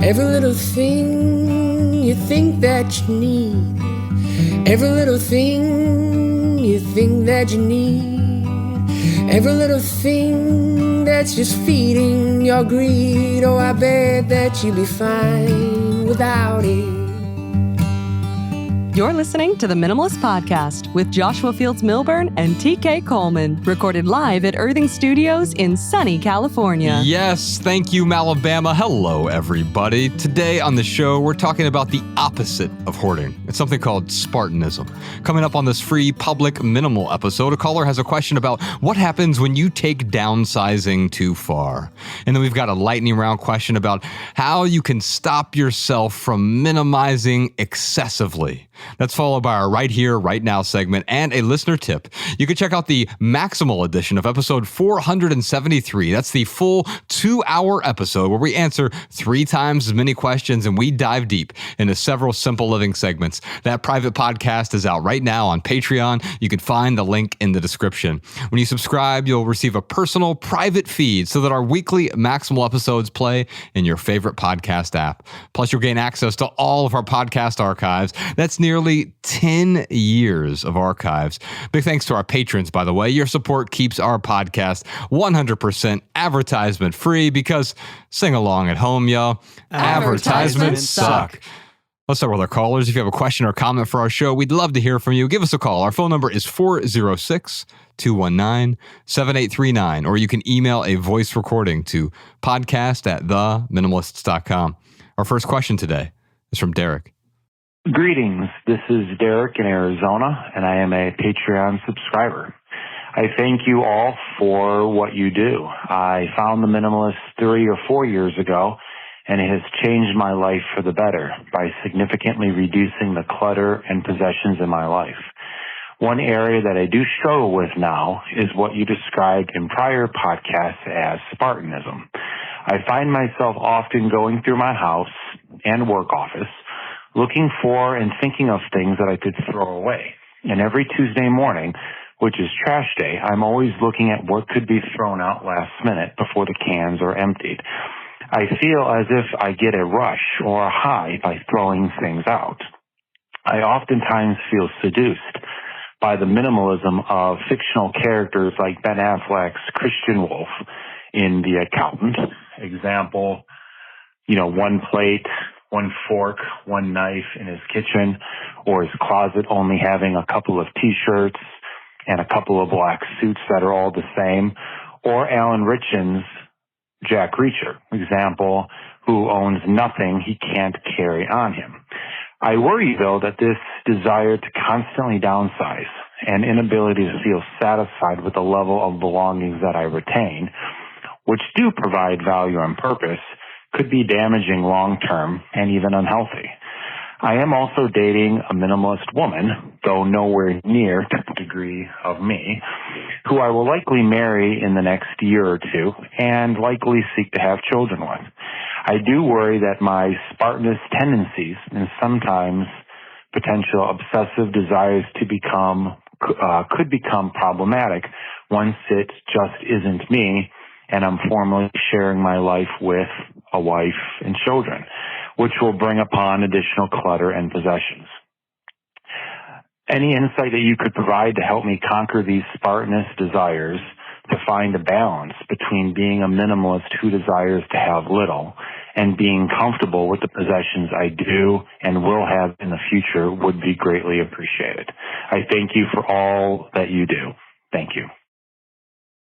Every little thing you think that you need. Every little thing you think that you need. Every little thing that's just feeding your greed. Oh, I bet that you'd be fine without it. You're listening to the Minimalist Podcast with Joshua Fields Milburn and TK Coleman, recorded live at Earthing Studios in sunny California. Yes, thank you, Alabama. Hello, everybody. Today on the show, we're talking about the opposite of hoarding. It's something called Spartanism. Coming up on this free public minimal episode, a caller has a question about what happens when you take downsizing too far. And then we've got a lightning round question about how you can stop yourself from minimizing excessively. That's followed by our Right Here, Right Now segment and a listener tip. You can check out the Maximal edition of episode 473. That's the full 2-hour episode where we answer 3 times as many questions and we dive deep into several simple living segments. That private podcast is out right now on Patreon. You can find the link in the description. When you subscribe, you'll receive a personal private feed so that our weekly Maximal episodes play in your favorite podcast app. Plus, you'll gain access to all of our podcast archives. That's nearly 10 years of archives. Big thanks to our patrons, by the way. Your support keeps our podcast 100% advertisement free because sing along at home, y'all. Advertisements suck. Let's start with our callers. If you have a question or comment for our show, we'd love to hear from you. Give us a call. Our phone number is 406-219-7839, or you can email a voice recording to podcast@theminimalists.com. Our first question today is from Derek. Greetings. This is Derek in Arizona, and I am a Patreon subscriber. I thank you all for what you do. I found the Minimalists 3 or 4 years ago, and it has changed my life for the better by significantly reducing the clutter and possessions in my life. One area that I do struggle with now is what you described in prior podcasts as Spartanism. I find myself often going through my house and work office looking for and thinking of things that I could throw away. And every Tuesday morning, which is trash day, I'm always looking at what could be thrown out last minute before the cans are emptied. I feel as if I get a rush or a high by throwing things out. I oftentimes feel seduced by the minimalism of fictional characters like Ben Affleck's Christian Wolf in The Accountant. Example, one plate, one fork, one knife in his kitchen, or his closet only having a couple of t-shirts and a couple of black suits that are all the same, or Alan Ritchson's Jack Reacher, example, who owns nothing he can't carry on him. I worry, though, that this desire to constantly downsize and inability to feel satisfied with the level of belongings that I retain, which do provide value and purpose, could be damaging long-term and even unhealthy. I am also dating a minimalist woman, though nowhere near to the degree of me, who I will likely marry in the next year or 2 and likely seek to have children with. I do worry that my Spartanist tendencies and sometimes potential obsessive desires to could become problematic once it just isn't me and I'm formally sharing my life with a wife and children, which will bring upon additional clutter and possessions. Any insight that you could provide to help me conquer these Spartanist desires, to find a balance between being a minimalist who desires to have little and being comfortable with the possessions I do and will have in the future, would be greatly appreciated. I thank you for all that you do. Thank you.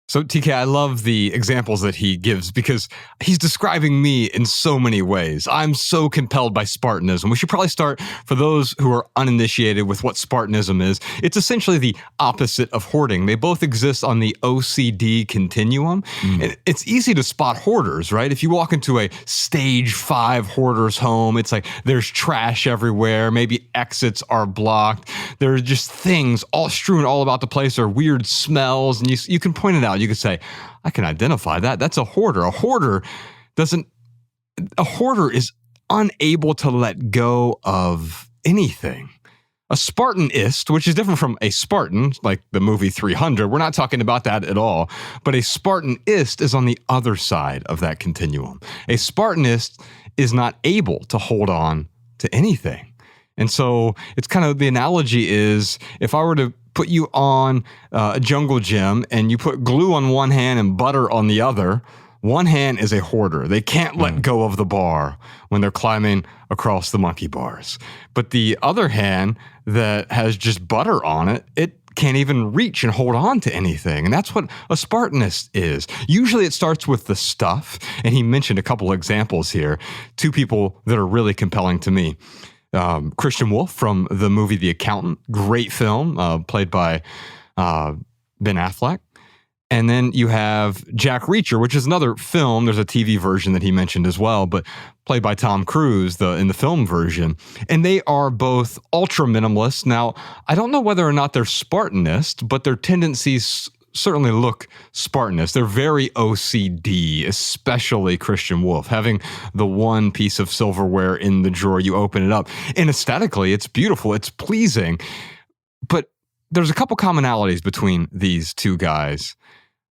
So, TK, I love the examples that he gives because he's describing me in so many ways. I'm so compelled by Spartanism. We should probably start, for those who are uninitiated, with what Spartanism is. It's essentially the opposite of hoarding. They both exist on the OCD continuum. And it's easy to spot hoarders, right? If you walk into a stage 5 hoarder's home, it's like there's trash everywhere. Maybe exits are blocked. There are just things all strewn all about the place, or weird smells. And you can point it out. You could say, I can identify that. That's a hoarder. A hoarder is unable to let go of anything. A Spartanist, which is different from a Spartan, like the movie 300, we're not talking about that at all, but a Spartanist is on the other side of that continuum. A Spartanist is not able to hold on to anything. And so it's kind of, the analogy is, if I were to put you on a jungle gym and you put glue on one hand and butter on the other, one hand is a hoarder. They can't let go of the bar when they're climbing across the monkey bars. But the other hand that has just butter on it, it can't even reach and hold on to anything. And that's what a Spartanist is. Usually it starts with the stuff. And he mentioned a couple examples here. Two people that are really compelling to me. Christian Wolf from the movie The Accountant, great film, played by Ben Affleck. And then you have Jack Reacher, which is another film. There's a TV version that he mentioned as well, but played by Tom Cruise in the film version. And they are both ultra minimalists. Now, I don't know whether or not they're Spartanist, but their tendencies certainly look Spartanist. They're very OCD, especially Christian Wolf, having the one piece of silverware in the drawer, you open it up. And aesthetically, it's beautiful, it's pleasing. But there's a couple commonalities between these two guys.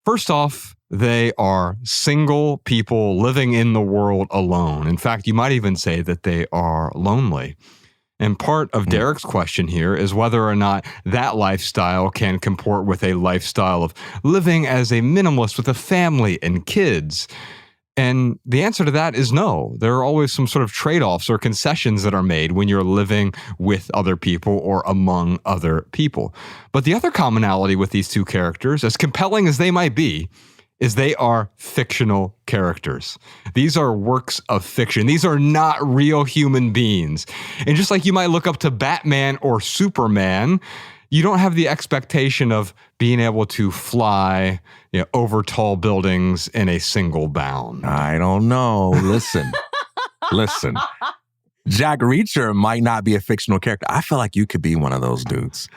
First off, they are single people living in the world alone. In fact, you might even say that they are lonely. And part of Derek's question here is whether or not that lifestyle can comport with a lifestyle of living as a minimalist with a family and kids. And the answer to that is no. There are always some sort of trade-offs or concessions that are made when you're living with other people or among other people. But the other commonality with these two characters, as compelling as they might be, is they are fictional characters. These are works of fiction. These are not real human beings. And just like you might look up to Batman or Superman, you don't have the expectation of being able to fly, over tall buildings in a single bound. I don't know. Listen. Jack Reacher might not be a fictional character. I feel like you could be one of those dudes.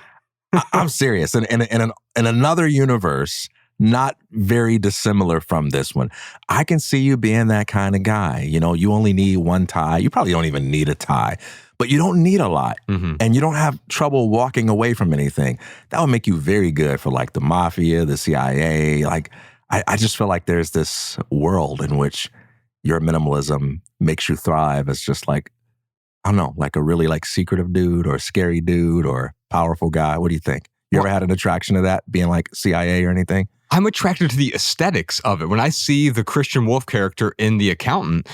I'm serious. In another universe, not very dissimilar from this one, I can see you being that kind of guy. You only need one tie. You probably don't even need a tie, but you don't need a lot. And you don't have trouble walking away from anything. That would make you very good for like the mafia, the CIA. Like, I just feel like there's this world in which your minimalism makes you thrive as just like, I don't know, like a really like secretive dude or a scary dude or powerful guy. What do you think? You ever had an attraction to that, being like CIA or anything? I'm attracted to the aesthetics of it. When I see the Christian Wolf character in The Accountant,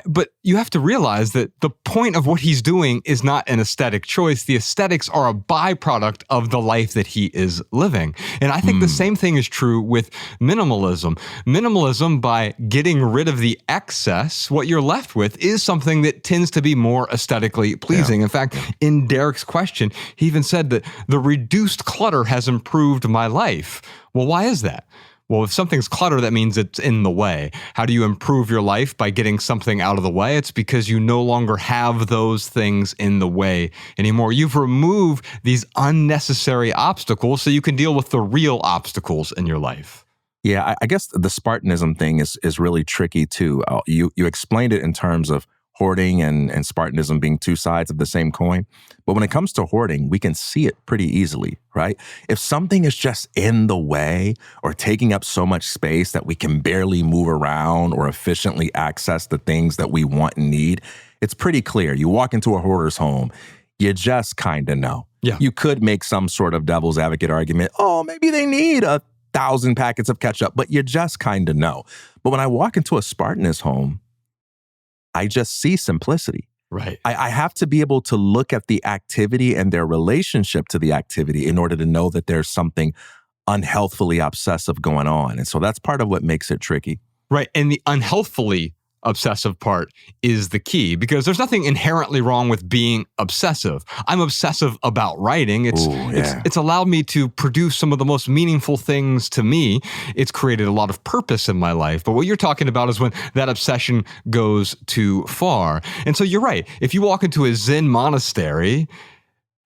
but you have to realize that the point of what he's doing is not an aesthetic choice. The aesthetics are a byproduct of the life that he is living. And I think the same thing is true with minimalism. Minimalism, by getting rid of the excess, what you're left with is something that tends to be more aesthetically pleasing. In fact, in Derek's question, he even said that the reduced clutter has improved my life. Well, why is that? Well, if something's clutter, that means it's in the way. How do you improve your life by getting something out of the way? It's because you no longer have those things in the way anymore. You've removed these unnecessary obstacles so you can deal with the real obstacles in your life. Yeah, I guess the Spartanism thing is really tricky too. You explained it in terms of hoarding and Spartanism being two sides of the same coin. But when it comes to hoarding, we can see it pretty easily, right? If something is just in the way or taking up so much space that we can barely move around or efficiently access the things that we want and need, it's pretty clear. You walk into a hoarder's home, you just kind of know. Yeah. You could make some sort of devil's advocate argument. Oh, maybe they need 1,000 packets of ketchup, but you just kind of know. But when I walk into a Spartanist home, I just see simplicity. Right. I have to be able to look at the activity and their relationship to the activity in order to know that there's something unhealthfully obsessive going on. And so that's part of what makes it tricky. Right. And the unhealthfully obsessive part is the key, because there's nothing inherently wrong with being obsessive. I'm obsessive about writing. It's allowed me to produce some of the most meaningful things to me. It's created a lot of purpose in my life. But what you're talking about is when that obsession goes too far. And so you're right. If you walk into a Zen monastery,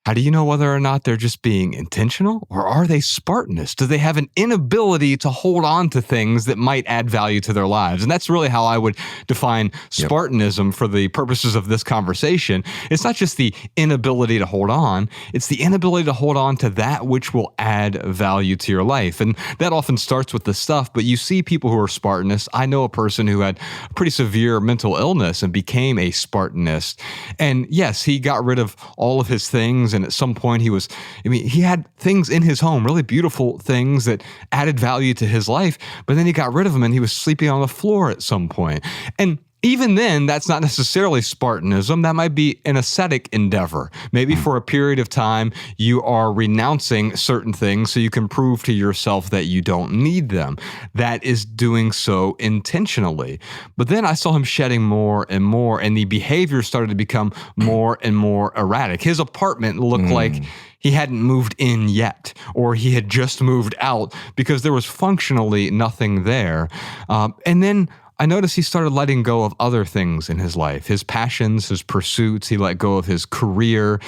How do you know whether or not they're just being intentional, or are they Spartanist? Do they have an inability to hold on to things that might add value to their lives? And that's really how I would define Spartanism for the purposes of this conversation. It's not just the inability to hold on, it's the inability to hold on to that which will add value to your life. And that often starts with the stuff, but you see people who are Spartanists. I know a person who had a pretty severe mental illness and became a Spartanist. And yes, he got rid of all of his things. And at some point he had things in his home, really beautiful things that added value to his life, but then he got rid of them and he was sleeping on the floor at some point. And even then, that's not necessarily Spartanism. That might be an ascetic endeavor. Maybe for a period of time, you are renouncing certain things so you can prove to yourself that you don't need them. That is doing so intentionally. But then I saw him shedding more and more, and the behavior started to become more and more erratic. His apartment looked like he hadn't moved in yet, or he had just moved out because there was functionally nothing there. And then I noticed he started letting go of other things in his life, his passions, his pursuits. He let go of his career.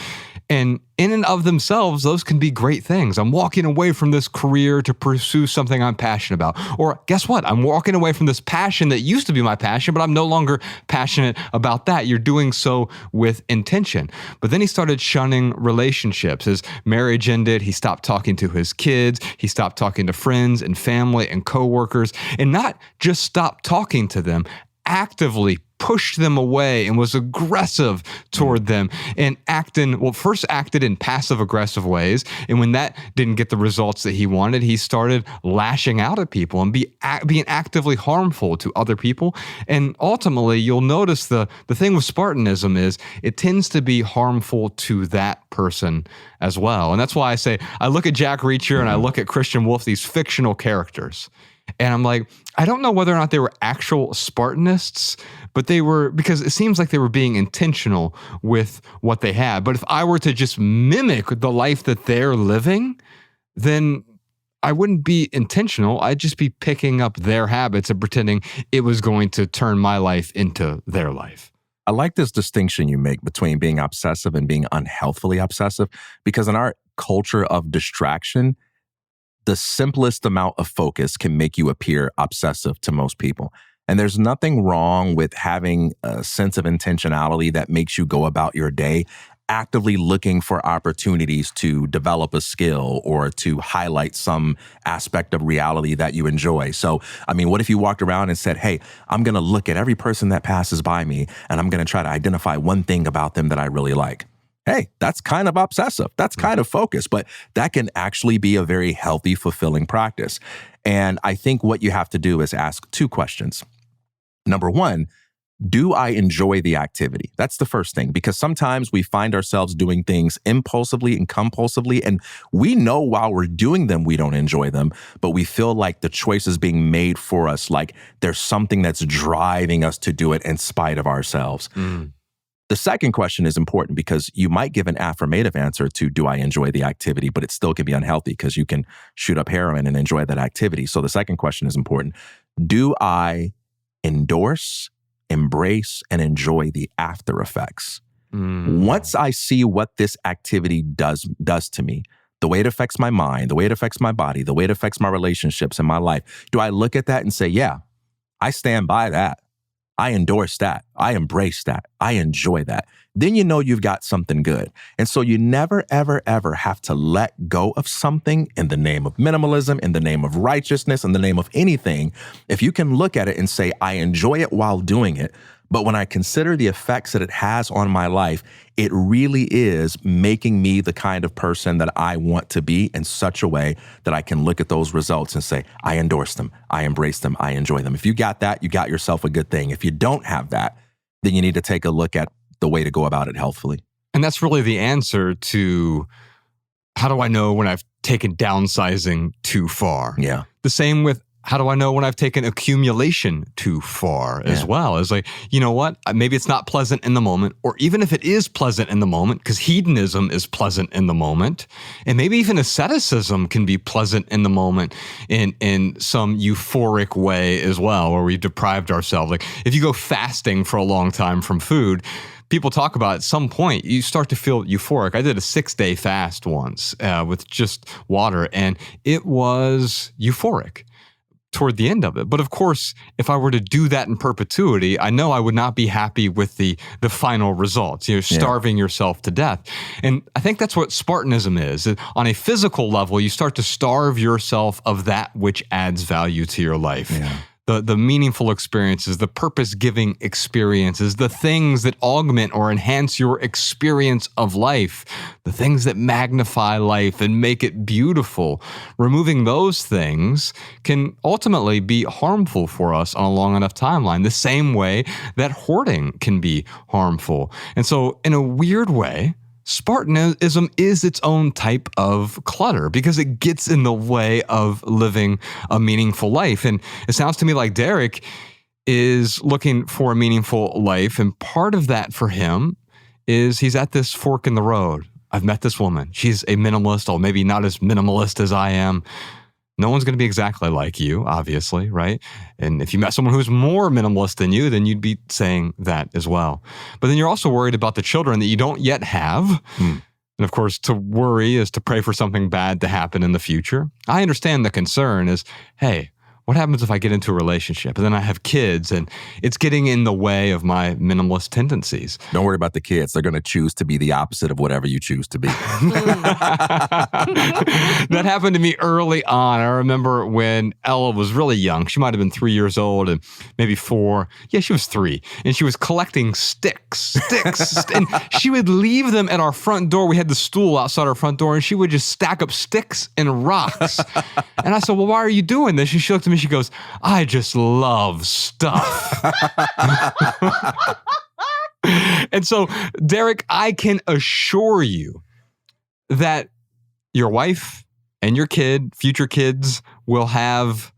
And in and of themselves, those can be great things. I'm walking away from this career to pursue something I'm passionate about. Or guess what? I'm walking away from this passion that used to be my passion, but I'm no longer passionate about that. You're doing so with intention. But then he started shunning relationships. His marriage ended. He stopped talking to his kids. He stopped talking to friends and family and coworkers, and not just stopped talking to them, actively pushed them away and was aggressive toward them and first acted in passive aggressive ways. And when that didn't get the results that he wanted, he started lashing out at people and being actively harmful to other people. And ultimately, you'll notice the thing with Spartanism is it tends to be harmful to that person as well. And that's why I say, I look at Jack Reacher and I look at Christian Wolff, these fictional characters. And I'm like, I don't know whether or not they were actual Spartanists, but they were, because it seems like they were being intentional with what they had. But if I were to just mimic the life that they're living, then I wouldn't be intentional. I'd just be picking up their habits and pretending it was going to turn my life into their life. I like this distinction you make between being obsessive and being unhealthily obsessive, because in our culture of distraction, the simplest amount of focus can make you appear obsessive to most people. And there's nothing wrong with having a sense of intentionality that makes you go about your day, actively looking for opportunities to develop a skill or to highlight some aspect of reality that you enjoy. So, I mean, what if you walked around and said, hey, I'm going to look at every person that passes by me and I'm going to try to identify one thing about them that I really like? Hey, that's kind of obsessive. That's kind of focused, but that can actually be a very healthy, fulfilling practice. And I think what you have to do is ask two questions. Number one, do I enjoy the activity? That's the first thing, because sometimes we find ourselves doing things impulsively and compulsively, and we know while we're doing them, we don't enjoy them, but we feel like the choice is being made for us, like there's something that's driving us to do it in spite of ourselves. The second question is important because you might give an affirmative answer to, do I enjoy the activity? But it still can be unhealthy because you can shoot up heroin and enjoy that activity. So the second question is important. Do I endorse, embrace, and enjoy the after effects? Once I see what this activity does to me, the way it affects my mind, the way it affects my body, the way it affects my relationships and my life, do I look at that and say, yeah, I stand by that. I endorse that. I embrace that. I enjoy that. Then you know you've got something good. And so you never, ever, ever have to let go of something in the name of minimalism, in the name of righteousness, in the name of anything. If you can look at it and say, I enjoy it while doing it, but when I consider the effects that it has on my life, it really is making me the kind of person that I want to be in such a way that I can look at those results and say, I endorse them, I embrace them, I enjoy them. If you got that, you got yourself a good thing. If you don't have that, then you need to take a look at the way to go about it healthfully. And that's really the answer to, how do I know when I've taken downsizing too far? Yeah. The same with how do I know when I've taken accumulation too far as well? It's like, you know what? Maybe it's not pleasant in the moment, or even if it is pleasant in the moment, because hedonism is pleasant in the moment, and maybe even asceticism can be pleasant in the moment in some euphoric way as well, where we've deprived ourselves. Like if you go fasting for a long time from food, people talk about at some point you start to feel euphoric. I did a 6-day fast once with just water, and it was euphoric toward the end of it. But of course, if I were to do that in perpetuity, I know I would not be happy with the final results, starving yourself to death. And I think that's what Spartanism is. On a physical level, you start to starve yourself of that which adds value to your life. Yeah. The meaningful experiences, the purpose-giving experiences, the things that augment or enhance your experience of life, the things that magnify life and make it beautiful. Removing those things can ultimately be harmful for us on a long enough timeline, the same way that hoarding can be harmful. And so, in a weird way, Spartanism is its own type of clutter because it gets in the way of living a meaningful life. And it sounds to me like Derek is looking for a meaningful life. And part of that for him is he's at this fork in the road. I've met this woman. She's a minimalist, or maybe not as minimalist as I am. No one's going to be exactly like you, obviously, right? And if you met someone who's more minimalist than you, then you'd be saying that as well. But then you're also worried about the children that you don't yet have. And of course, to worry is to pray for something bad to happen in the future. I understand the concern is, hey, what happens if I get into a relationship and then I have kids and it's getting in the way of my minimalist tendencies? Don't worry about the kids. They're going to choose to be the opposite of whatever you choose to be. That happened to me early on. I remember when Ella was really young. She might have been 3 years old and maybe 4. Yeah, she was 3. And she was collecting sticks. And she would leave them at our front door. We had the stool outside our front door, and she would just stack up sticks and rocks. And I said, well, why are you doing this? And she looked at me. She goes, I just love stuff. And so, Derek, I can assure you that your wife and your future kids will have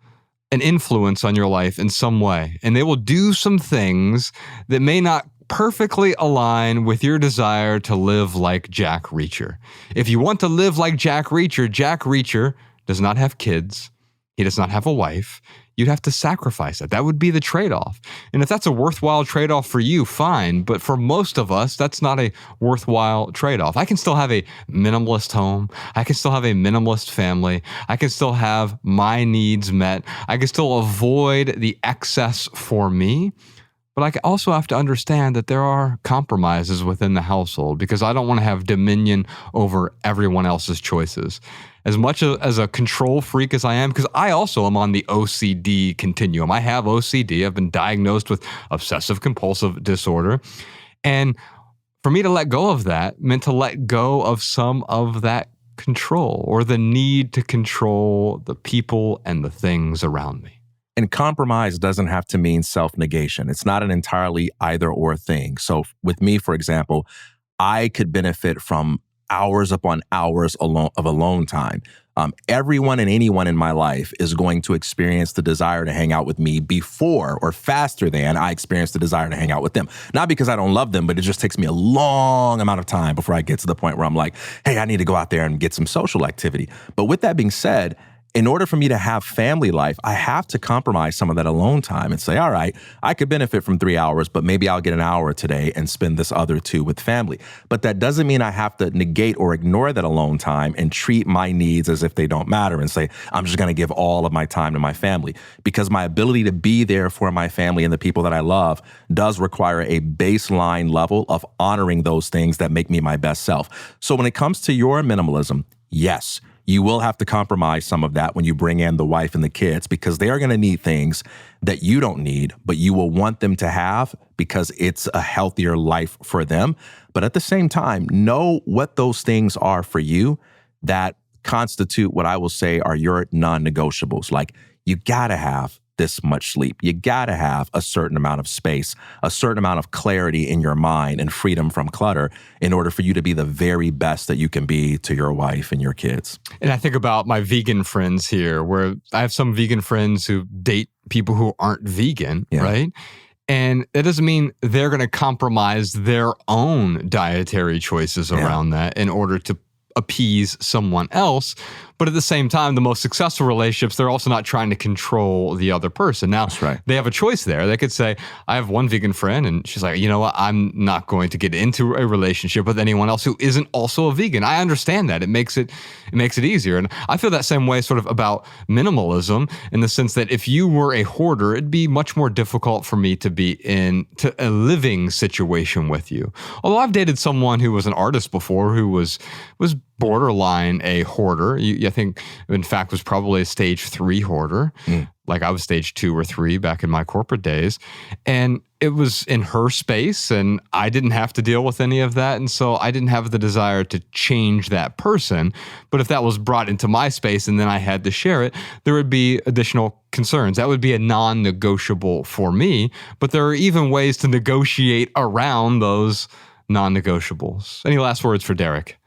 an influence on your life in some way. And they will do some things that may not perfectly align with your desire to live like Jack Reacher. If you want to live like Jack Reacher does not have kids. He does not have a wife. You'd have to sacrifice it. That would be the trade-off. And if that's a worthwhile trade-off for you, fine. But for most of us, that's not a worthwhile trade-off. I can still have a minimalist home. I can still have a minimalist family. I can still have my needs met. I can still avoid the excess for me. But I also have to understand that there are compromises within the household because I don't want to have dominion over everyone else's choices. As much as a control freak as I am, because I also am on the OCD continuum. I have OCD. I've been diagnosed with obsessive compulsive disorder. And for me to let go of that meant to let go of some of that control or the need to control the people and the things around me. And compromise doesn't have to mean self-negation. It's not an entirely either or thing. So with me, for example, I could benefit from hours upon hours of alone time. Everyone and anyone in my life is going to experience the desire to hang out with me before or faster than I experience the desire to hang out with them. Not because I don't love them, but it just takes me a long amount of time before I get to the point where I'm like, hey, I need to go out there and get some social activity. But with that being said, in order for me to have family life, I have to compromise some of that alone time and say, all right, I could benefit from 3 hours, but maybe I'll get an hour today and spend this other 2 with family. But that doesn't mean I have to negate or ignore that alone time and treat my needs as if they don't matter and say, I'm just going to give all of my time to my family. Because my ability to be there for my family and the people that I love does require a baseline level of honoring those things that make me my best self. So when it comes to your minimalism, yes, you will have to compromise some of that when you bring in the wife and the kids because they are going to need things that you don't need, but you will want them to have because it's a healthier life for them. But at the same time, know what those things are for you that constitute what I will say are your non-negotiables. Like you got to have this much sleep. You got to have a certain amount of space, a certain amount of clarity in your mind and freedom from clutter in order for you to be the very best that you can be to your wife and your kids. And I think about my vegan friends here, where I have some vegan friends who date people who aren't vegan, right? And it doesn't mean they're going to compromise their own dietary choices around that in order to appease someone else. But at the same time, the most successful relationships, they're also not trying to control the other person. Now, they have a choice there. They could say, I have one vegan friend, and she's like, you know what? I'm not going to get into a relationship with anyone else who isn't also a vegan. I understand that. It makes it easier. And I feel that same way sort of about minimalism, in the sense that if you were a hoarder, it'd be much more difficult for me to be in a living situation with you. Although I've dated someone who was an artist before, who was borderline a hoarder. I think, in fact, was probably a stage 3 hoarder. Like I was stage 2 or 3 back in my corporate days. And it was in her space, and I didn't have to deal with any of that. And so I didn't have the desire to change that person. But if that was brought into my space and then I had to share it, there would be additional concerns. That would be a non-negotiable for me. But there are even ways to negotiate around those non-negotiables. Any last words for Derek?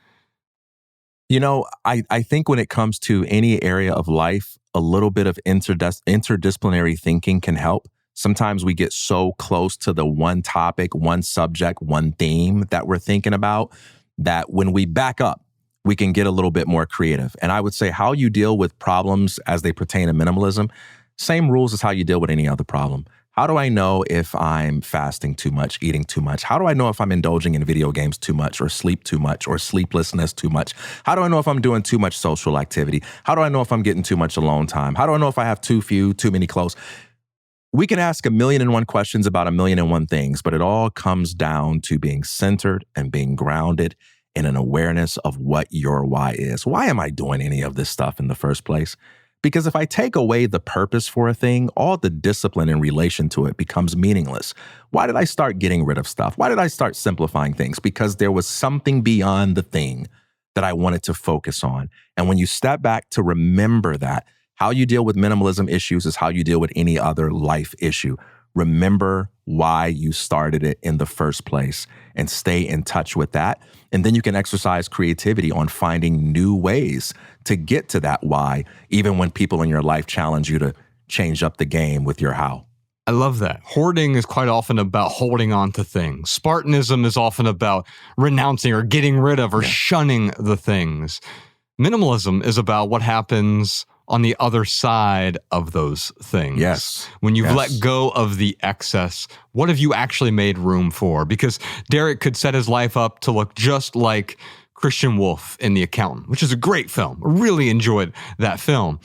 You know, I think when it comes to any area of life, a little bit of interdisciplinary thinking can help. Sometimes we get so close to the one topic, one subject, one theme that we're thinking about, that when we back up, we can get a little bit more creative. And I would say how you deal with problems as they pertain to minimalism, same rules as how you deal with any other problem. How do I know if I'm fasting too much, eating too much? How do I know if I'm indulging in video games too much, or sleep too much, or sleeplessness too much? How do I know if I'm doing too much social activity? How do I know if I'm getting too much alone time? How do I know if I have too few, too many clothes? We can ask 1,000,001 questions about 1,000,001 things, but it all comes down to being centered and being grounded in an awareness of what your why is. Why am I doing any of this stuff in the first place? Because if I take away the purpose for a thing, all the discipline in relation to it becomes meaningless. Why did I start getting rid of stuff? Why did I start simplifying things? Because there was something beyond the thing that I wanted to focus on. And when you step back to remember that, how you deal with minimalism issues is how you deal with any other life issue. Remember why you started it in the first place and stay in touch with that. And then you can exercise creativity on finding new ways to get to that why, even when people in your life challenge you to change up the game with your how. I love that. Hoarding is quite often about holding on to things. Spartanism is often about renouncing or getting rid of or shunning the things. Minimalism is about what happens on the other side of those things. Yes. When you've let go of the excess, what have you actually made room for? Because Derek could set his life up to look just like Christian Wolf in The Accountant, which is a great film. I really enjoyed that film.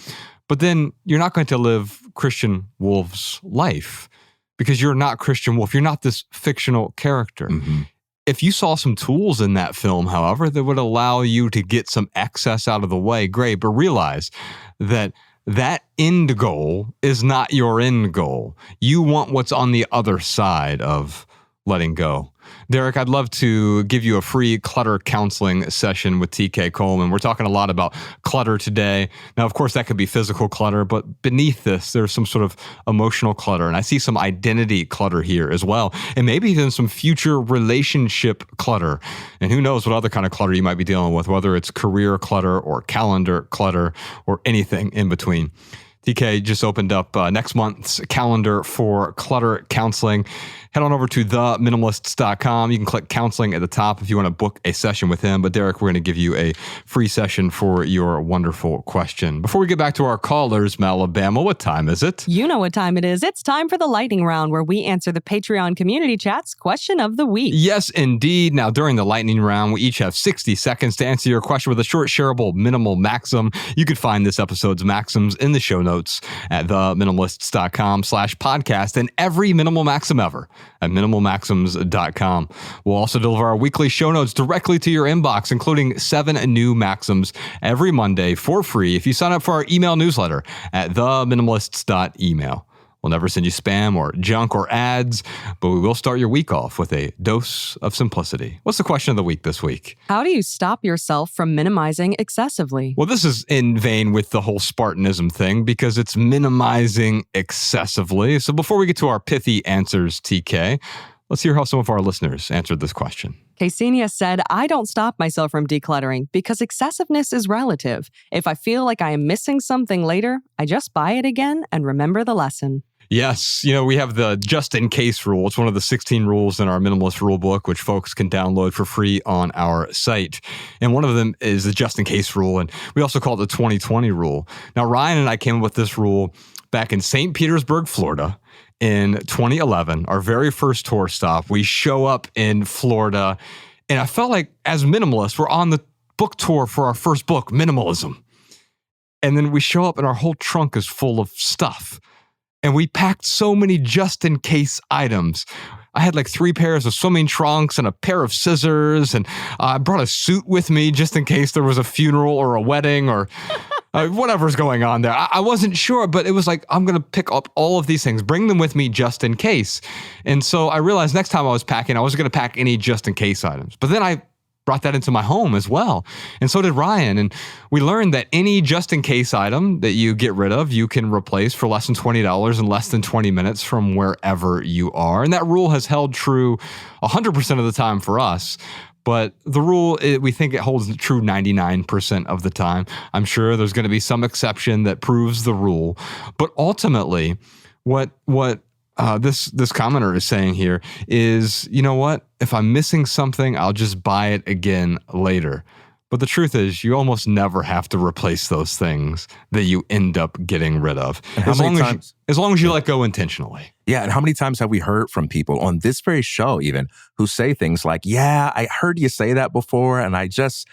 But then you're not going to live Christian Wolf's life because you're not Christian Wolf. You're not this fictional character. Mm-hmm. If you saw some tools in that film, however, that would allow you to get some excess out of the way, great. But realize that end goal is not your end goal. You want what's on the other side of letting go. Derek, I'd love to give you a free clutter counseling session with TK Coleman. We're talking a lot about clutter today. Now, of course, that could be physical clutter, but beneath this, there's some sort of emotional clutter. And I see some identity clutter here as well. And maybe even some future relationship clutter. And who knows what other kind of clutter you might be dealing with, whether it's career clutter or calendar clutter or anything in between. TK just opened up next month's calendar for clutter counseling. Head on over to theminimalists.com. You can click counseling at the top if you want to book a session with him. But Derek, we're going to give you a free session for your wonderful question. Before we get back to our callers, Alabama, what time is it? You know what time it is. It's time for the lightning round, where we answer the Patreon community chat's question of the week. Yes, indeed. Now, during the lightning round, we each have 60 seconds to answer your question with a short, shareable, minimal maxim. You can find this episode's maxims in the show notes at theminimalists.com/podcast, and every minimal maxim ever at minimalmaxims.com. We'll also deliver our weekly show notes directly to your inbox, including 7 new maxims every Monday for free if you sign up for our email newsletter at theminimalists.email. We'll never send you spam or junk or ads, but we will start your week off with a dose of simplicity. What's the question of the week this week? How do you stop yourself from minimizing excessively? Well, this is in vein with the whole Spartanism thing because it's minimizing excessively. So before we get to our pithy answers, TK, let's hear how some of our listeners answered this question. Ksenia said, I don't stop myself from decluttering because excessiveness is relative. If I feel like I am missing something later, I just buy it again and remember the lesson. Yes, we have the just-in-case rule. It's one of the 16 rules in our minimalist rule book, which folks can download for free on our site. And one of them is the just-in-case rule, and we also call it the 2020 rule. Now, Ryan and I came up with this rule back in St. Petersburg, Florida, in 2011, our very first tour stop. We show up in Florida, and I felt like as minimalists, we're on the book tour for our first book, Minimalism. And then we show up and our whole trunk is full of stuff. And we packed so many just-in-case items. I had like 3 pairs of swimming trunks and a pair of scissors, and I brought a suit with me just in case there was a funeral or a wedding or whatever's going on there. I wasn't sure, but it was like, I'm going to pick up all of these things, bring them with me just in case. And so I realized next time I was packing, I wasn't going to pack any just-in-case items. But then I brought that into my home as well. And so did Ryan. And we learned that any just-in-case item that you get rid of, you can replace for less than $20 in less than 20 minutes from wherever you are. And that rule has held true 100% of the time for us. But the rule, we think it holds true 99% of the time. I'm sure there's going to be some exception that proves the rule. But ultimately, what this commenter is saying here is, you know what? If I'm missing something, I'll just buy it again later. But the truth is, you almost never have to replace those things that you end up getting rid of. As long as you let go intentionally. Yeah, and how many times have we heard from people on this very show even who say things like, yeah, I heard you say that before, and I just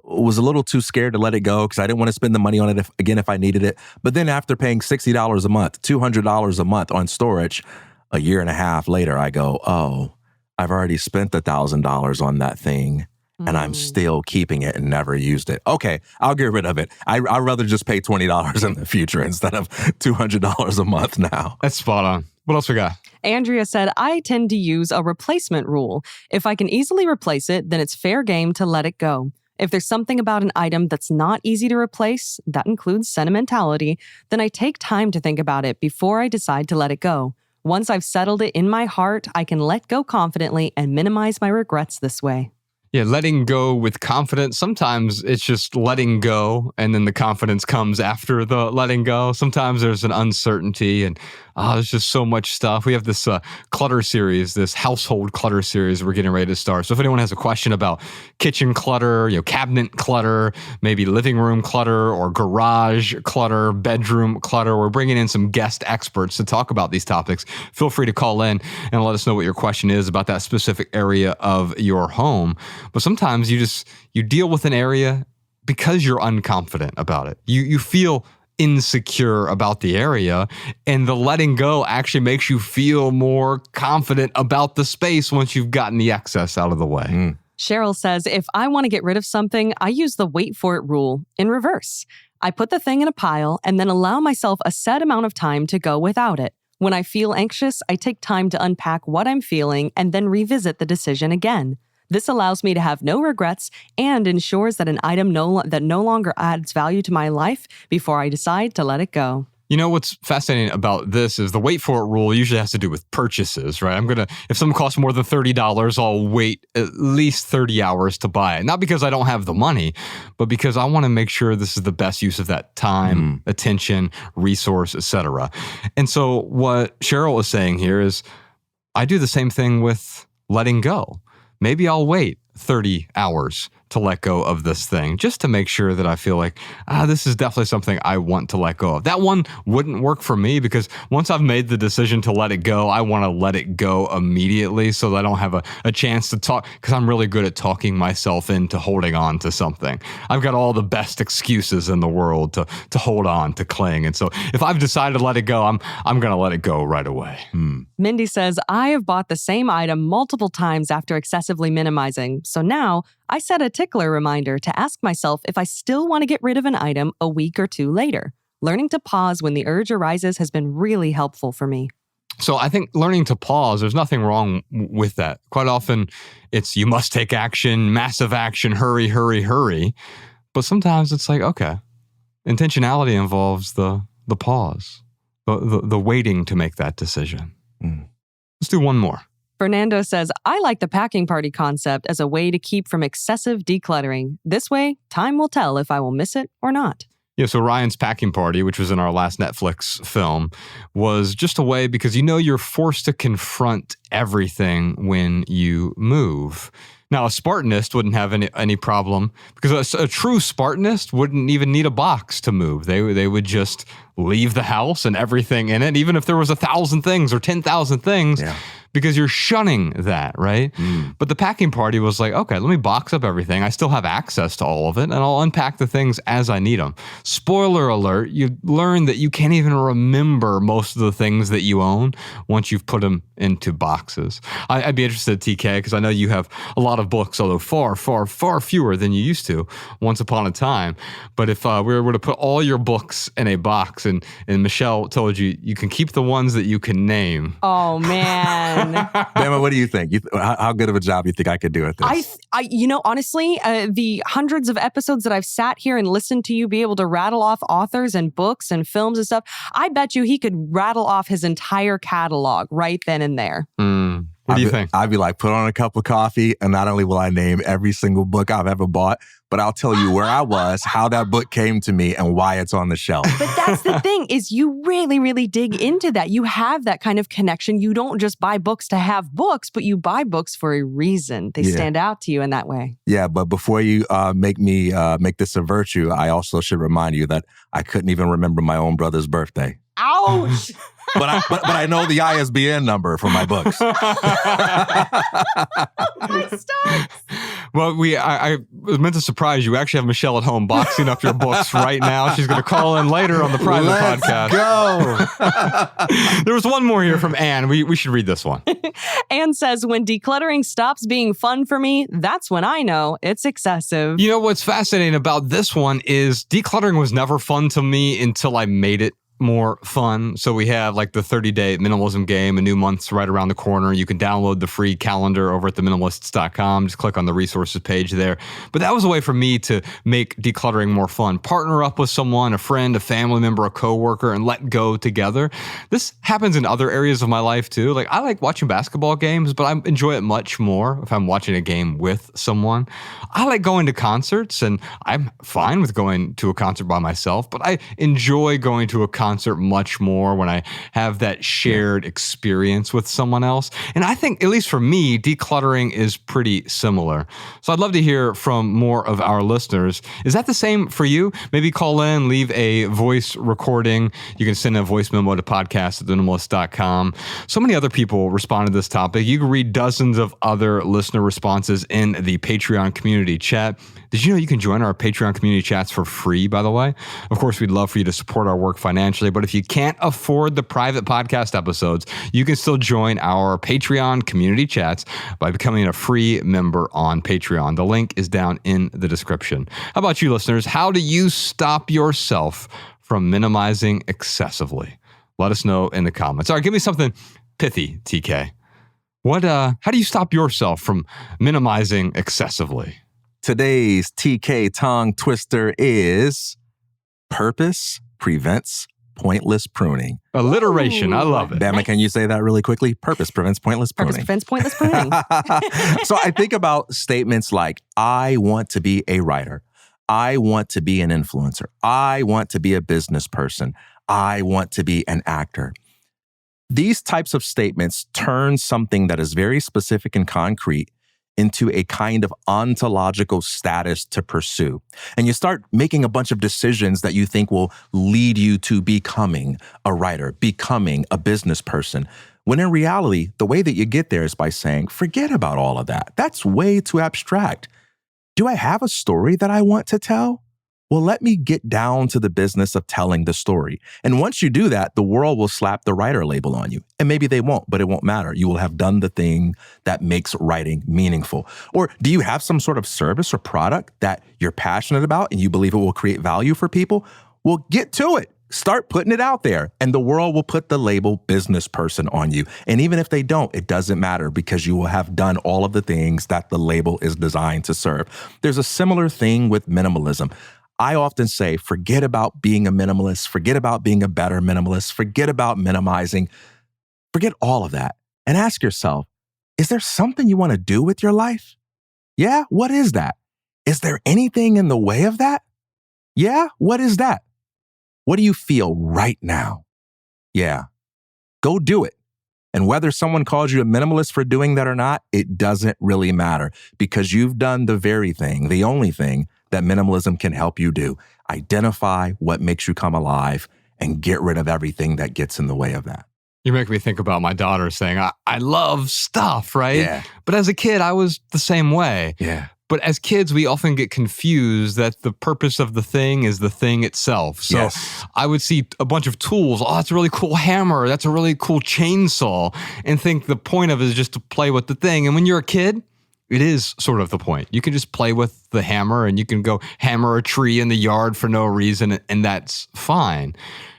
was a little too scared to let it go because I didn't want to spend the money on it if I needed it. But then after paying $60 a month, $200 a month on storage, a year and a half later, I go, oh, I've already spent $1,000 on that thing. And I'm still keeping it and never used it. Okay, I'll get rid of it. I'd rather just pay $20 in the future instead of $200 a month now. That's spot on. What else we got? Andrea said, I tend to use a replacement rule. If I can easily replace it, then it's fair game to let it go. If there's something about an item that's not easy to replace, that includes sentimentality, then I take time to think about it before I decide to let it go. Once I've settled it in my heart, I can let go confidently and minimize my regrets this way. Yeah, letting go with confidence. Sometimes it's just letting go, and then the confidence comes after the letting go. Sometimes there's an uncertainty, and there's just so much stuff. We have this clutter series, this household clutter series we're getting ready to start. So if anyone has a question about kitchen clutter, cabinet clutter, maybe living room clutter or garage clutter, bedroom clutter, we're bringing in some guest experts to talk about these topics. Feel free to call in and let us know what your question is about that specific area of your home. But sometimes you deal with an area because you're unconfident about it. You feel insecure about the area, and the letting go actually makes you feel more confident about the space once you've gotten the excess out of the way. Cheryl says, if I want to get rid of something, I use the wait for it rule in reverse. I put the thing in a pile and then allow myself a set amount of time to go without it. When I feel anxious, I take time to unpack what I'm feeling and then revisit the decision again. This allows me to have no regrets and ensures that an item that no longer adds value to my life before I decide to let it go. You know, what's fascinating about this is the wait for it rule usually has to do with purchases, right? If something costs more than $30, I'll wait at least 30 hours to buy it. Not because I don't have the money, but because I want to make sure this is the best use of that time, attention, resource, etc. And so what Cheryl is saying here is, I do the same thing with letting go. Maybe I'll wait 30 hours to let go of this thing just to make sure that I feel like, this is definitely something I want to let go of. That one wouldn't work for me because once I've made the decision to let it go, I want to let it go immediately so that I don't have a chance to talk, because I'm really good at talking myself into holding on to something. I've got all the best excuses in the world to hold on, to cling. And so if I've decided to let it go, I'm going to let it go right away. Mindy says, I have bought the same item multiple times after excessively minimizing. So now I set a tickler reminder to ask myself if I still want to get rid of an item a week or two later. Learning to pause when the urge arises has been really helpful for me. So I think learning to pause, there's nothing wrong with that. Quite often it's you must take action, massive action, hurry, hurry, hurry. But sometimes it's like, okay, intentionality involves the pause, the waiting to make that decision. Let's do one more. Fernando says, I like the packing party concept as a way to keep from excessive decluttering. This way, time will tell if I will miss it or not. Yeah, so Ryan's packing party, which was in our last Netflix film, was just a way because you're forced to confront everything when you move. Now, a Spartanist wouldn't have any problem because a true Spartanist wouldn't even need a box to move. They would just leave the house and everything in it, even if there was 1,000 things or 10,000 things. Yeah. Because you're shunning that, right? But the packing party was like, okay, let me box up everything. I still have access to all of it, and I'll unpack the things as I need them. Spoiler alert, you learn that you can't even remember most of the things that you own once you've put them into boxes. I'd be interested, TK, because I know you have a lot of books, although far, far, far fewer than you used to once upon a time. But if we were to put all your books in a box, and Michelle told you you can keep the ones that you can name. Oh, man. Bama, what do you think? How good of a job do you think I could do at this? Honestly, the hundreds of episodes that I've sat here and listened to you be able to rattle off authors and books and films and stuff, I bet you he could rattle off his entire catalog right then and there. What do you think? I'd be like, put on a cup of coffee, and not only will I name every single book I've ever bought, but I'll tell you where I was, how that book came to me, and why it's on the shelf. But that's the thing, is you really, really dig into that. You have that kind of connection. You don't just buy books to have books, but you buy books for a reason. They stand out to you in that way. Yeah, but before you make this a virtue, I also should remind you that I couldn't even remember my own brother's birthday. Ouch! But I know the ISBN number for my books. Well, I was meant to surprise you. We actually have Michelle at home boxing up your books right now. She's going to call in later on the private podcast. Go. There was one more here from Anne. We should read this one. Anne says, when decluttering stops being fun for me, that's when I know it's excessive. You know what's fascinating about this one is decluttering was never fun to me until I made it more fun. So we have like the 30-day minimalism game. A new month's right around the corner. You can download the free calendar over at theminimalists.com. Just click on the resources page there. But that was a way for me to make decluttering more fun. Partner up with someone, a friend, a family member, a coworker, and let go together. This happens in other areas of my life too. Like I like watching basketball games, but I enjoy it much more if I'm watching a game with someone. I like going to concerts, and I'm fine with going to a concert by myself, but I enjoy going to a concert much more when I have that shared experience with someone else. And I think, at least for me, decluttering is pretty similar. So I'd love to hear from more of our listeners. Is that the same for you? Maybe call in, leave a voice recording. You can send a voice memo to podcast@theminimalists.com. So many other people responded to this topic. You can read dozens of other listener responses in the Patreon community chat. Did you know you can join our Patreon community chats for free, by the way? Of course, we'd love for you to support our work financially, but if you can't afford the private podcast episodes, you can still join our Patreon community chats by becoming a free member on Patreon. The link is down in the description. How about you, listeners? How do you stop yourself from minimizing excessively? Let us know in the comments. All right, give me something pithy, TK. How do you stop yourself from minimizing excessively? Today's TK tongue twister is purpose prevents pointless pruning. Alliteration. I love it. Bama, can you say that really quickly? Purpose prevents pointless pruning. Purpose prevents pointless pruning. So I think about statements like, I want to be a writer. I want to be an influencer. I want to be a business person. I want to be an actor. These types of statements turn something that is very specific and concrete into a kind of ontological status to pursue. And you start making a bunch of decisions that you think will lead you to becoming a writer, becoming a business person. When in reality, the way that you get there is by saying, forget about all of that. That's way too abstract. Do I have a story that I want to tell? Well, let me get down to the business of telling the story. And once you do that, the world will slap the writer label on you. And maybe they won't, but it won't matter. You will have done the thing that makes writing meaningful. Or do you have some sort of service or product that you're passionate about and you believe it will create value for people? Well, get to it. Start putting it out there, and the world will put the label business person on you. And even if they don't, it doesn't matter, because you will have done all of the things that the label is designed to serve. There's a similar thing with minimalism. I often say, forget about being a minimalist, forget about being a better minimalist, forget about minimizing, forget all of that, and ask yourself, is there something you want to do with your life? Yeah, what is that? Is there anything in the way of that? Yeah, what is that? What do you feel right now? Yeah, go do it. And whether someone calls you a minimalist for doing that or not, it doesn't really matter, because you've done the very thing, the only thing that minimalism can help you do. Identify what makes you come alive and get rid of everything that gets in the way of that. You make me think about my daughter saying, I love stuff, right? Yeah. But as a kid, I was the same way. Yeah. But as kids, we often get confused that the purpose of the thing is the thing itself. So Yes. I would see a bunch of tools. Oh, that's a really cool hammer. That's a really cool chainsaw. And think the point of it is just to play with the thing. And when you're a kid, it is sort of the point. You can just play with the hammer, and you can go hammer a tree in the yard for no reason, and that's fine.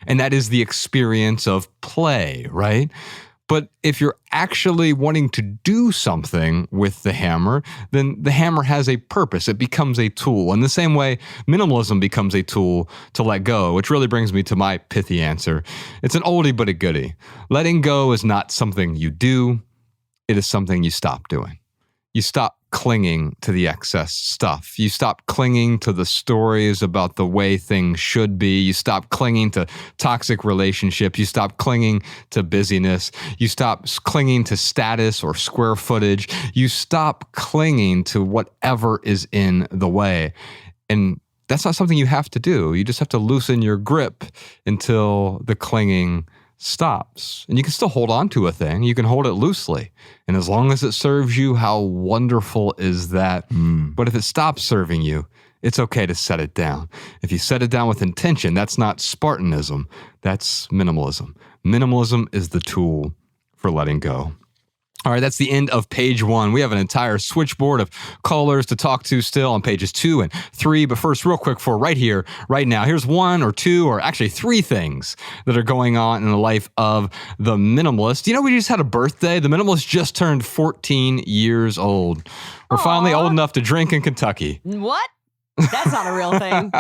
And that is the experience of play, right? But if you're actually wanting to do something with the hammer, then the hammer has a purpose. It becomes a tool. In the same way, minimalism becomes a tool to let go, which really brings me to my pithy answer. It's an oldie but a goodie. Letting go is not something you do. It is something you stop doing. You stop clinging to the excess stuff. You stop clinging to the stories about the way things should be. You stop clinging to toxic relationships. You stop clinging to busyness. You stop clinging to status or square footage. You stop clinging to whatever is in the way. And that's not something you have to do. You just have to loosen your grip until the clinging stops. And you can still hold on to a thing. You can hold it loosely. And as long as it serves you, how wonderful is that? But if it stops serving you, it's okay to set it down. If you set it down with intention, that's not Spartanism. That's minimalism. Minimalism is the tool for letting go. All right, that's the end of page 1. We have an entire switchboard of callers to talk to still on pages 2 and 3. But first, real quick for right here, right now, here's 1 or 2 or actually 3 things that are going on in the life of the minimalist. You know, we just had a birthday. The minimalist just turned 14 years old. We're finally old enough to drink in Kentucky. What? That's not a real thing.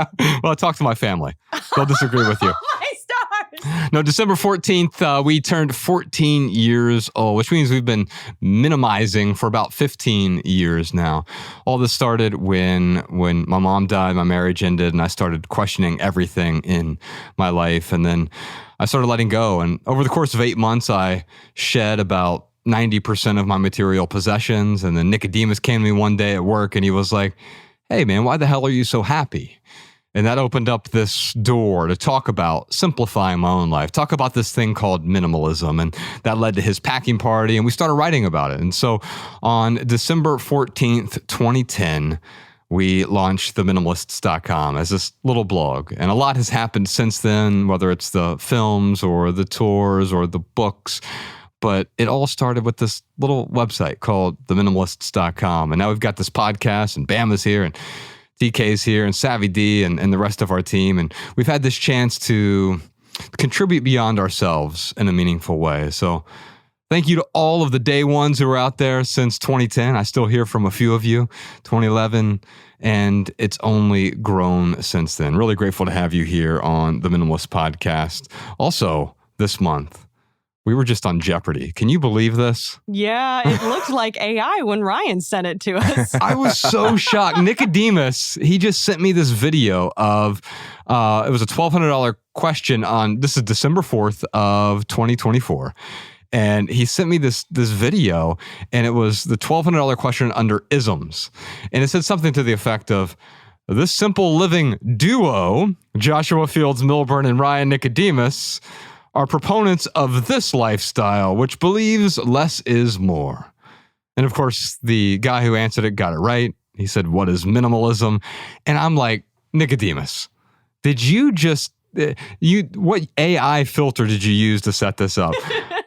Well, talk to my family. They'll disagree with you. My stars. No, December 14th, we turned 14 years old, which means we've been minimizing for about 15 years now. All this started when my mom died, my marriage ended, and I started questioning everything in my life. And then I started letting go. And over the course of 8 months, I shed about 90% of my material possessions. And then Nicodemus came to me one day at work, and he was like, "Hey, man, why the hell are you so happy?" And that opened up this door to talk about simplifying my own life, talk about this thing called minimalism. And that led to his packing party, and we started writing about it. And so on December 14th, 2010, we launched theminimalists.com as this little blog. And a lot has happened since then, whether it's the films or the tours or the books. But it all started with this little website called theminimalists.com. And now we've got this podcast, and Bam is here, and DK's here, and Savvy D, and the rest of our team. And we've had this chance to contribute beyond ourselves in a meaningful way. So thank you to all of the day ones who are out there since 2010. I still hear from a few of you, 2011, and it's only grown since then. Really grateful to have you here on the Minimalist Podcast. Also, this month, we were just on Jeopardy. Can you believe this? Yeah, it looked like AI when Ryan sent it to us. I was so shocked. Nicodemus, he just sent me this video of, it was a $1,200 question on, this is December 4th of 2024. And he sent me this video, and it was the $1,200 question under isms. And it said something to the effect of, this simple living duo, Joshua Fields Milburn and Ryan Nicodemus, are proponents of this lifestyle, which believes less is more. And of course, the guy who answered it got it right. He said, "What is minimalism?" And I'm like, Nicodemus, did you just, what AI filter did you use to set this up?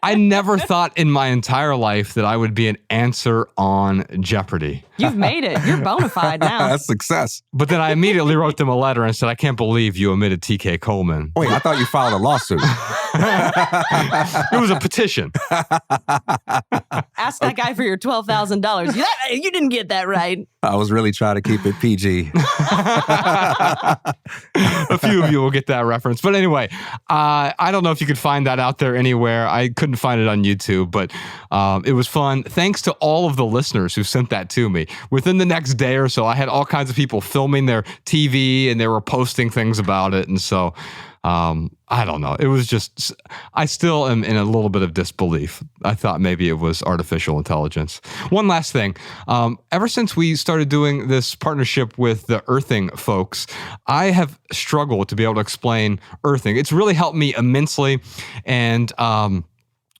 I never thought in my entire life that I would be an answer on Jeopardy. You've made it. You're bona fide now. That's success. But then I immediately wrote them a letter and said, I can't believe you omitted TK Coleman. Wait, I thought you filed a lawsuit. It was a petition. Ask that guy for your $12,000. You didn't get that right. I was really trying to keep it PG. A few of you will get that reference. But anyway, I don't know if you could find that out there anywhere. I couldn't find it on YouTube, but it was fun. Thanks to all of the listeners who sent that to me. Within the next day or so, I had all kinds of people filming their TV and they were posting things about it. And so I don't know. It was just, I still am in a little bit of disbelief. I thought maybe it was artificial intelligence. One last thing. Ever since we started doing this partnership with the earthing folks, I have struggled to be able to explain earthing. It's really helped me immensely. And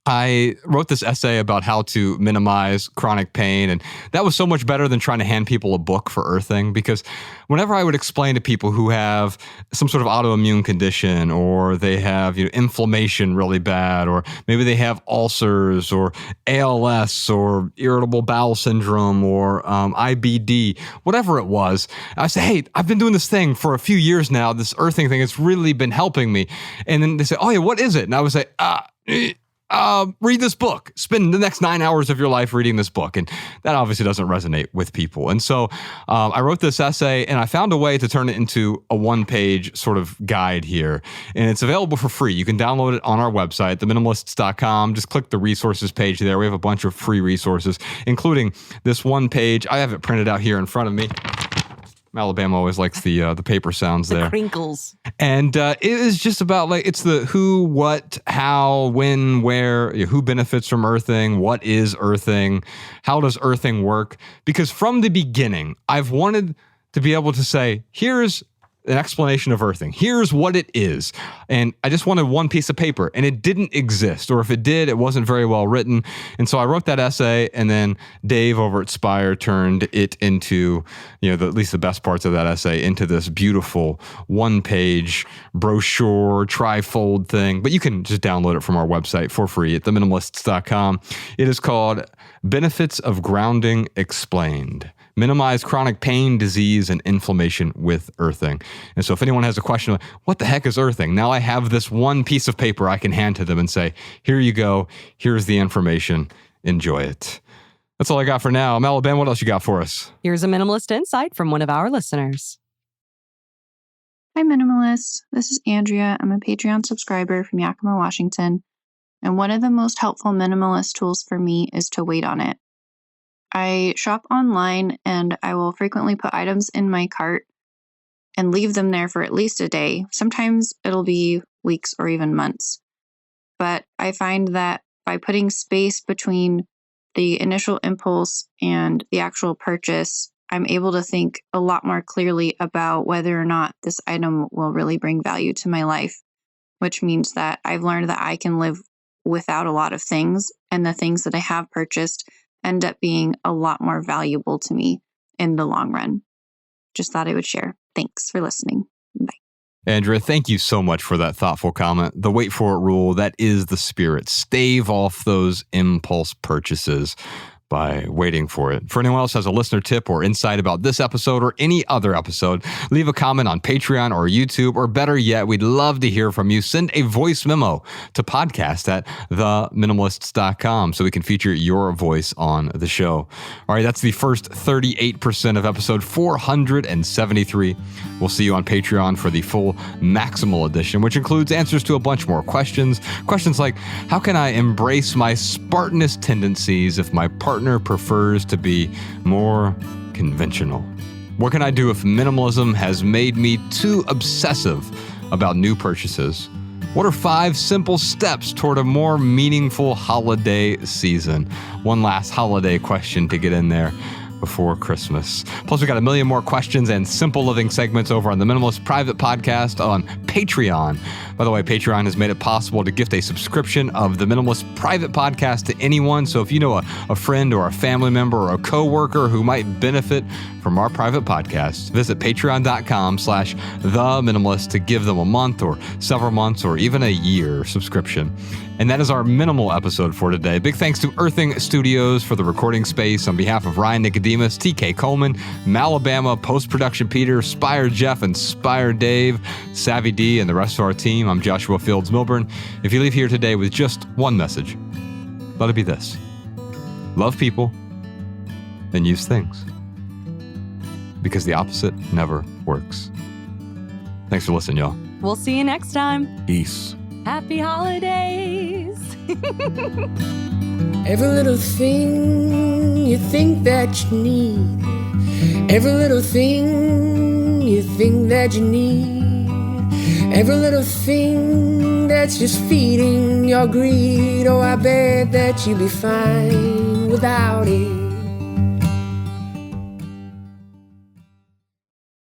I wrote this essay about how to minimize chronic pain, and that was so much better than trying to hand people a book for earthing, because whenever I would explain to people who have some sort of autoimmune condition, or they have inflammation really bad, or maybe they have ulcers or ALS or irritable bowel syndrome or IBD, whatever it was, I say, hey, I've been doing this thing for a few years now, this earthing thing, it's really been helping me. And then they say, oh yeah, what is it? And I would say, read this book. Spend the next 9 hours of your life reading this book. And that obviously doesn't resonate with people. And so I wrote this essay and I found a way to turn it into a one-page sort of guide here. And it's available for free. You can download it on our website, theminimalists.com. Just click the resources page there. We have a bunch of free resources, including this one page. I have it printed out here in front of me. Alabama always likes the paper sounds there. The crinkles. And it is just about it's the who, what, how, when, where, who benefits from earthing, what is earthing, how does earthing work? Because from the beginning, I've wanted to be able to say, here's an explanation of earthing. Here's what it is. And I just wanted one piece of paper, and it didn't exist. Or if it did, it wasn't very well written. And so I wrote that essay, and then Dave over at Spire turned it into, at least the best parts of that essay, into this beautiful one-page brochure, trifold thing. But you can just download it from our website for free at theminimalists.com. It is called Benefits of Grounding Explained. Minimize chronic pain, disease, and inflammation with earthing. And so if anyone has a question, what the heck is earthing? Now I have this one piece of paper I can hand to them and say, here you go. Here's the information. Enjoy it. That's all I got for now. Mel, Ben, what else you got for us? Here's a minimalist insight from one of our listeners. Hi, Minimalists. This is Andrea. I'm a Patreon subscriber from Yakima, Washington. And one of the most helpful minimalist tools for me is to wait on it. I shop online and I will frequently put items in my cart and leave them there for at least a day. Sometimes it'll be weeks or even months. But I find that by putting space between the initial impulse and the actual purchase, I'm able to think a lot more clearly about whether or not this item will really bring value to my life, which means that I've learned that I can live without a lot of things, and the things that I have purchased end up being a lot more valuable to me in the long run. Just thought I would share. Thanks for listening. Bye. Andrea, thank you so much for that thoughtful comment. The wait for it rule, that is the spirit. Stave off those impulse purchases by waiting for it. For anyone else who has a listener tip or insight about this episode or any other episode, leave a comment on Patreon or YouTube, or better yet, we'd love to hear from you. Send a voice memo to podcast@theminimalists.com so we can feature your voice on the show. All right, that's the first 38% of episode 473. We'll see you on Patreon for the full Maximal edition, which includes answers to a bunch more questions. Questions like, how can I embrace my Spartanist tendencies if my partner prefers to be more conventional? What can I do if minimalism has made me too obsessive about new purchases? What are 5 simple steps toward a more meaningful holiday season? One last holiday question to get in there before Christmas. Plus, we got a million more questions and simple living segments over on the Minimalist private podcast on Patreon. By the way, Patreon has made it possible to gift a subscription of the Minimalist private podcast to anyone. So if you know a friend or a family member or a coworker who might benefit from our private podcast, visit patreon.com/theminimalist to give them a month or several months or even a year subscription. And that is our minimal episode for today. Big thanks to Earthing Studios for the recording space. On behalf of Ryan Nicodemus, TK Coleman, Malabama, Post-Production Peter, Spire Jeff, and Spire Dave, Savvy D, and the rest of our team, I'm Joshua Fields Milburn. If you leave here today with just one message, let it be this: love people and use things. Because the opposite never works. Thanks for listening, y'all. We'll see you next time. Peace. Happy holidays. Every little thing you think that you need. Every little thing you think that you need. Every little thing that's just feeding your greed. Oh, I bet that you'd be fine without it.